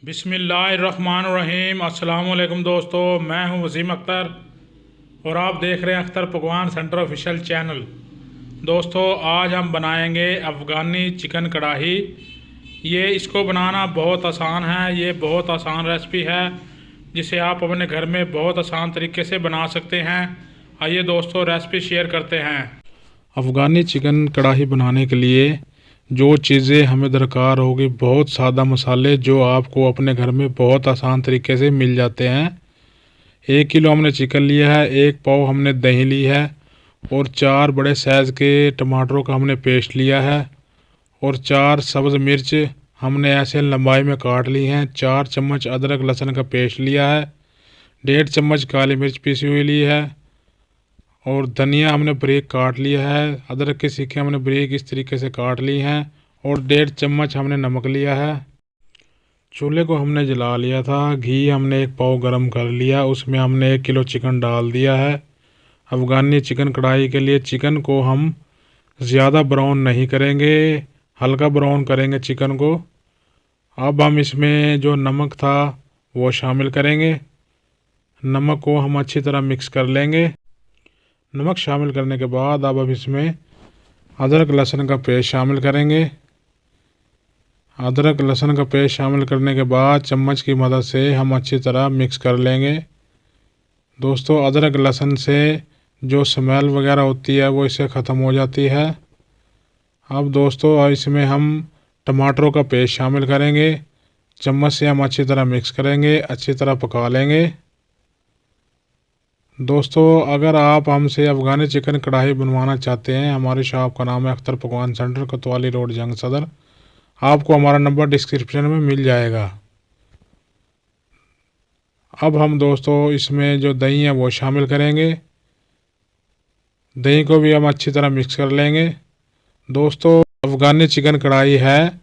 बिस्मिल्लाहिर्रहमानिर्रहीम। अस्सलाम वालेकुम दोस्तों, मैं हूं वसीम अख्तर और आप देख रहे हैं अख्तर पकवान सेंटर ऑफिशियल चैनल। दोस्तों, आज हम बनाएंगे अफ़गानी चिकन कढ़ाई। इसको बनाना बहुत आसान है। ये बहुत आसान रेसिपी है जिसे आप अपने घर में बहुत आसान तरीके से बना सकते हैं। आइए दोस्तों, रेसिपी शेयर करते हैं। अफ़गानी चिकन कढ़ाई बनाने के लिए जो चीज़ें हमें दरकार होगी, बहुत सादा मसाले जो आपको अपने घर में बहुत आसान तरीके से मिल जाते हैं। 1 किलो हमने चिकन लिया है, 1 पाव हमने दही ली है और 4 बड़े साइज़ के टमाटरों का हमने पेस्ट लिया है और 4 सब्ज़ मिर्च हमने ऐसे लंबाई में काट ली हैं। 4 चम्मच अदरक लहसुन का पेस्ट लिया है। 1.5 चम्मच काली मिर्च पीसी हुई ली है और धनिया हमने बारीक काट लिया है। अदरक की सीखें हमने बारीक इस तरीके से काट ली हैं और 1.5 चम्मच हमने नमक लिया है। चूल्हे को हमने जला लिया था। घी हमने 1 पाव गरम कर लिया, उसमें हमने 1 किलो चिकन डाल दिया है। अफ़गानी चिकन कढ़ाई के लिए चिकन को हम ज़्यादा ब्राउन नहीं करेंगे, हल्का ब्राउन करेंगे चिकन को। अब हम इसमें जो नमक था वो शामिल करेंगे। नमक को हम अच्छी तरह मिक्स कर लेंगे। नमक शामिल करने के बाद अब इसमें अदरक लहसुन का पेस्ट शामिल करेंगे। अदरक लहसुन का पेस्ट शामिल करने के बाद चम्मच की मदद से हम अच्छी तरह मिक्स कर लेंगे। दोस्तों, अदरक लहसुन से जो स्मेल वगैरह होती है वो इससे ख़त्म हो जाती है। अब दोस्तों, इसमें हम टमाटरों का पेस्ट शामिल करेंगे। चम्मच से हम अच्छी तरह मिक्स करेंगे, अच्छी तरह पका लेंगे। दोस्तों, अगर आप हमसे अफ़गानी चिकन कढ़ाई बनवाना चाहते हैं, हमारी शॉप का नाम है अख्तर पकवान सेंटर, कोतवाली रोड, जंग सदर। आपको हमारा नंबर डिस्क्रिप्शन में मिल जाएगा। अब हम दोस्तों इसमें जो दही है वो शामिल करेंगे। दही को भी हम अच्छी तरह मिक्स कर लेंगे। दोस्तों, अफ़गानी चिकन कढ़ाई है,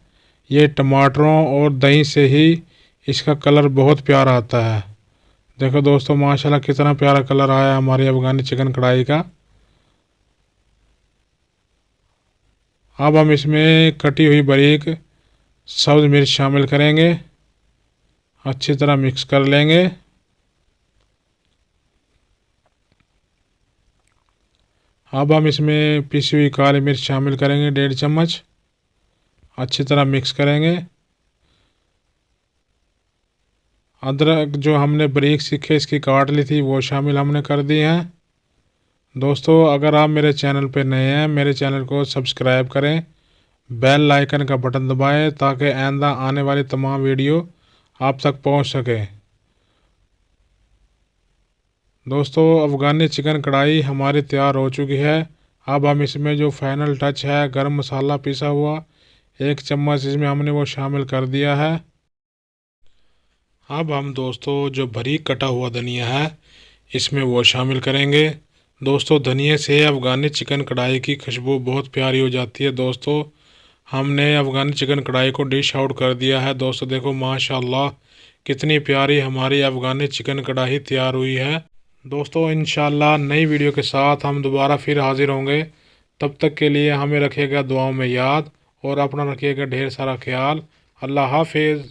ये टमाटरों और दही से ही इसका कलर बहुत प्यारा आता है। देखो दोस्तों, माशाल्लाह कितना प्यारा कलर आया हमारी अफ़गानी चिकन कढ़ाई का। अब हम इसमें कटी हुई बारीक सब्ज़ मिर्च शामिल करेंगे, अच्छी तरह मिक्स कर लेंगे। अब हम इसमें पिसी हुई काली मिर्च शामिल करेंगे, 1.5 चम्मच। अच्छी तरह मिक्स करेंगे। अदरक जो हमने बारीक सीखे इसकी काट ली थी वो शामिल हमने कर दी हैं। दोस्तों, अगर आप मेरे चैनल पर नए हैं, मेरे चैनल को सब्सक्राइब करें, बेल आइकन का बटन दबाएं ताकि आइंदा आने वाली तमाम वीडियो आप तक पहुंच सके। दोस्तों, अफ़गानी चिकन कढ़ाई हमारी तैयार हो चुकी है। अब हम इसमें जो फाइनल टच है, गरम मसाला पिसा हुआ 1 चम्मच इसमें हमने वो शामिल कर दिया है। अब हम दोस्तों जो बारीक कटा हुआ धनिया है इसमें वो शामिल करेंगे। दोस्तों, धनिया से अफ़गानी चिकन कढ़ाई की खुशबू बहुत प्यारी हो जाती है। दोस्तों, हमने अफ़गानी चिकन कढ़ाई को डिश आउट कर दिया है। दोस्तों देखो, माशाल्लाह कितनी प्यारी हमारी अफ़गानी चिकन कढ़ाई तैयार हुई है। दोस्तों, इंशाल्लाह नई वीडियो के साथ हम दोबारा फिर हाजिर होंगे। तब तक के लिए हमें रखिएगा दुआओं में याद और अपना रखिएगा ढेर सारा ख्याल। अल्लाह हाफिज़।